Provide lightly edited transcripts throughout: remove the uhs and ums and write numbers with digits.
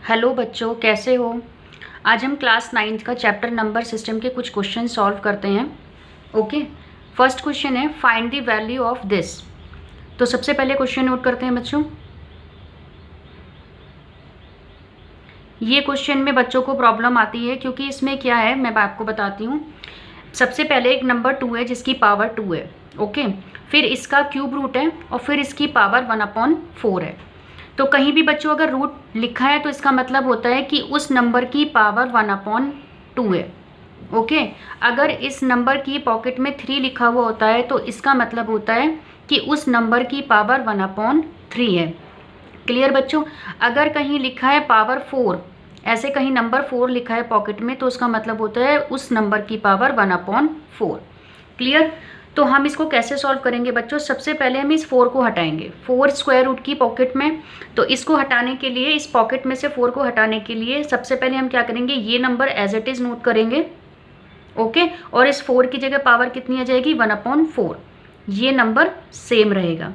Hello बच्चों, कैसे हो। आज हम क्लास 9th का चैप्टर नंबर सिस्टम के कुछ क्वेश्चन सॉल्व करते हैं। ओके, फर्स्ट क्वेश्चन है find the value of this. तो सबसे पहले क्वेश्चन नोट करते हैं बच्चों। ये क्वेश्चन में बच्चों को प्रॉब्लम आती है क्योंकि इसमें क्या है मैं आपको बताती हूँ। सबसे पहले एक नंबर 2 है जिसकी पावर 2 है। ओके, फिर इसका क्यूब रूट है और फिर इसकी पावर 1/4 है। तो कहीं भी बच्चों अगर रूट लिखा है तो इसका मतलब होता है कि उस नंबर की पावर 1/2 है। ओके, अगर इस नंबर की पॉकेट में 3 लिखा हुआ होता है तो इसका मतलब होता है कि उस नंबर की पावर 1/3 है। क्लियर बच्चों। अगर कहीं लिखा है पावर 4, ऐसे कहीं नंबर 4 लिखा है पॉकेट में तो उसका मतलब होता है उस नंबर की पावर 1/4। क्लियर। तो हम इसको कैसे सॉल्व करेंगे बच्चों। सबसे पहले हम इस 4 को हटाएंगे। 4 स्क्वायर रूट की पॉकेट में, तो इसको हटाने के लिए, इस पॉकेट में से 4 को हटाने के लिए सबसे पहले हम क्या करेंगे, ये number as it is note करेंगे। ओके, और इस 4 की जगह पावर कितनी आ जाएगी, 1/4। ये नंबर सेम रहेगा।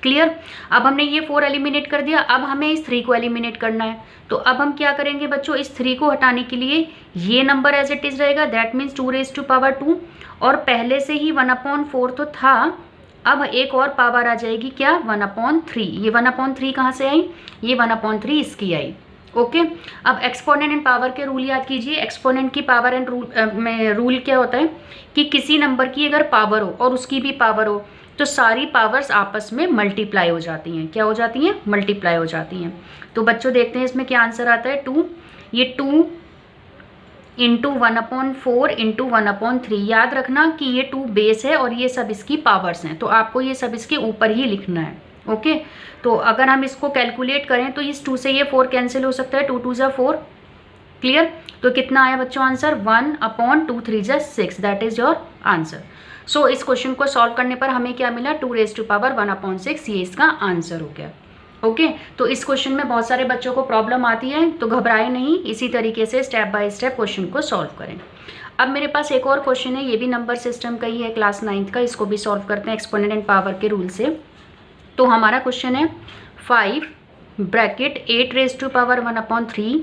क्लियर। अब हमने ये 4 एलिमिनेट कर दिया, अब हमें इस 3 को एलिमिनेट करना है। तो अब हम क्या करेंगे बच्चों, इस 3 को हटाने के लिए ये नंबर एज इट इज रहेगा, दैट मीन्स 2⁻²। और पहले से ही 1/4 तो था, अब एक और पावर आ जाएगी क्या, 1/3। ये 1/3 कहाँ से आई, ये 1/3 इसकी आई। ओके, अब एक्सपोनेंट एंड पावर के रूल याद कीजिए। एक्सपोनेंट की पावर एंड रूल में रूल क्या होता है कि किसी नंबर की अगर पावर हो और उसकी भी पावर हो तो सारी पावर्स आपस में मल्टीप्लाई हो जाती हैं। क्या हो जाती हैं, मल्टीप्लाई हो जाती हैं। तो बच्चों देखते हैं इसमें क्या आंसर आता है, 2। ये 2 इंटू 1/4 इंटू 1/3। याद रखना कि ये 2 बेस है और ये सब इसकी पावर्स हैं, तो आपको ये सब इसके ऊपर ही लिखना है। ओके, तो अगर हम इसको कैलकुलेट करें तो इस 2 से ये 4 कैंसिल हो सकता है, 2 2 = 4। क्लियर। तो कितना आया बच्चों answer, 1/2 3 = 6। That is your answer. So इस क्वेश्चन को सॉल्व करने पर हमें क्या मिला, 2⁻1/6। ये इसका आंसर हो गया। ओके, तो इस क्वेश्चन में बहुत सारे बच्चों को प्रॉब्लम आती है, तो घबराए नहीं, इसी तरीके से स्टेप बाय स्टेप क्वेश्चन को सॉल्व करें। अब मेरे पास एक और क्वेश्चन है, ये भी नंबर सिस्टम का ही है, क्लास 9th का। इसको भी सॉल्व करते हैं एक्सपोनेंट एंड पावर के रूल से। तो हमारा क्वेश्चन है 5 ब्रैकेट 8⁻1/3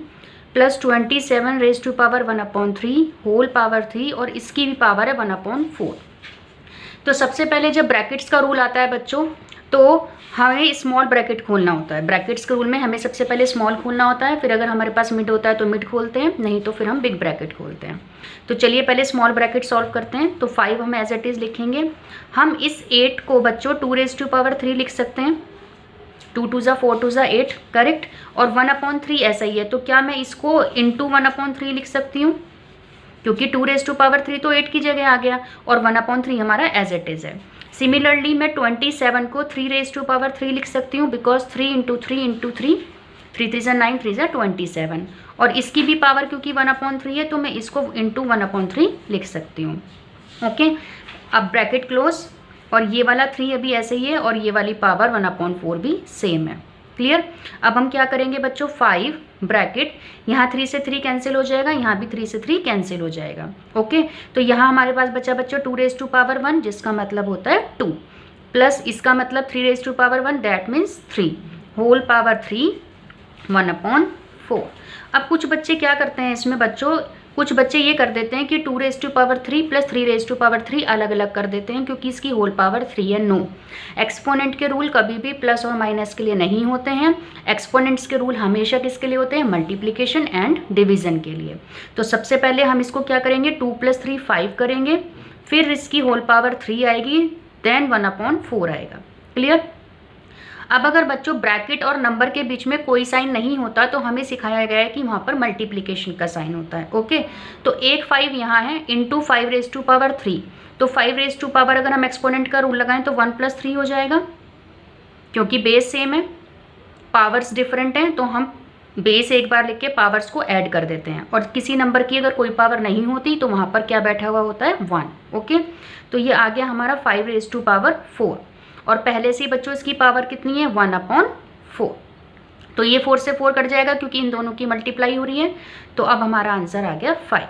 प्लस 27⁻1/3 होल पावर 3 और इसकी भी पावर है 1/4। तो सबसे पहले जब ब्रैकेट्स का रूल आता है बच्चों तो हमें स्मॉल ब्रैकेट खोलना होता है। ब्रैकेट्स के रूल में हमें सबसे पहले स्मॉल खोलना होता है, फिर अगर हमारे पास मिड होता है तो मिड खोलते हैं, नहीं तो फिर हम बिग ब्रैकेट खोलते हैं। तो चलिए पहले स्मॉल ब्रैकेट सॉल्व करते हैं। तो 5 हम एज इट इज लिखेंगे। हम इस 8 को बच्चों 2⁻3 लिख सकते हैं। 2 2 = 4 2 = 8, करेक्ट। और 1/3 ऐसा ही है, तो क्या मैं इसको इंटू 1/3 लिख सकती हूँ, क्योंकि 2⁻3 तो 8 की जगह आ गया और 1/3 हमारा एज इट इज है। सिमिलरली मैं 27 को 3⁻3 लिख सकती हूँ, बिकॉज 3 × 3 × 3 3 3 = 9 3 = 27। और इसकी भी पावर क्योंकि 1/3 है तो मैं इसको इंटू 1/3 लिख सकती हूँ। ओके, अब ब्रैकेट क्लोज, और ये वाला 3 अभी ऐसे ही है और ये वाली पावर 1/4 भी सेम है। क्लियर। अब हम क्या करेंगे बच्चों, 5 ब्रैकेट, यहाँ 3 से 3 कैंसिल हो जाएगा, यहाँ भी 3 से 3 कैंसिल हो जाएगा। ओके, तो यहाँ हमारे पास बचा बच्चों 2⁻1 जिसका मतलब होता है 2, प्लस इसका मतलब 3⁻1 दैट मीन्स 3 होल पावर 3 1/4। अब कुछ बच्चे क्या करते हैं इसमें बच्चों, कुछ बच्चे ये कर देते हैं कि 2⁻3 प्लस 3⁻3 अलग अलग कर देते हैं क्योंकि इसकी होल पावर 3 है। नो, एक्सपोनेंट के रूल कभी भी प्लस और माइनस के लिए नहीं होते हैं। एक्सपोनेंट्स के रूल हमेशा किसके लिए होते हैं, मल्टीप्लिकेशन एंड डिवीजन के लिए। तो सबसे पहले हम इसको क्या करेंगे, 2 + 3 5 करेंगे, फिर इसकी होल पावर 3 आएगी, देन 1/4 आएगा। क्लियर। अब अगर बच्चों ब्रैकेट और नंबर के बीच में कोई साइन नहीं होता तो हमें सिखाया गया है कि वहाँ पर मल्टीप्लिकेशन का साइन होता है। ओके, तो एक 5 यहाँ है इंटू 5⁻3। तो 5 अगर हम एक्सपोनेंट का रूल लगाएं तो 1 + 3 हो जाएगा, क्योंकि बेस सेम है, पावर्स डिफरेंट हैं, तो हम बेस एक बार लिख के पावर्स को ऐड कर देते हैं। और किसी नंबर की अगर कोई पावर नहीं होती तो वहाँ पर क्या बैठा हुआ होता है, 1। ओके, तो ये आ गया हमारा 5⁻4। और पहले से ही बच्चों इसकी पावर कितनी है, 1/4। तो ये 4 से 4 कट जाएगा क्योंकि इन दोनों की मल्टीप्लाई हो रही है। तो अब हमारा आंसर आ गया 5।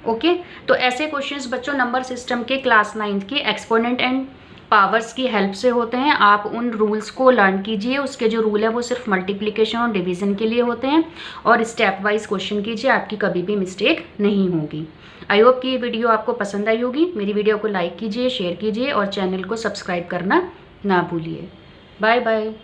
ओके, तो ऐसे क्वेश्चंस बच्चों नंबर सिस्टम के क्लास 9th के एक्सपोनेंट एंड पावर्स की हेल्प से होते हैं। आप उन रूल्स को लर्न कीजिए, उसके जो रूल है वो सिर्फ मल्टीप्लिकेशन और डिवीज़न के लिए होते हैं, और स्टेप वाइज क्वेश्चन कीजिए, आपकी कभी भी मिस्टेक नहीं होगी। आई होप कि ये वीडियो आपको पसंद आई होगी। मेरी वीडियो को लाइक कीजिए, शेयर कीजिए और चैनल को सब्सक्राइब करना ना भूलिए। Bye bye.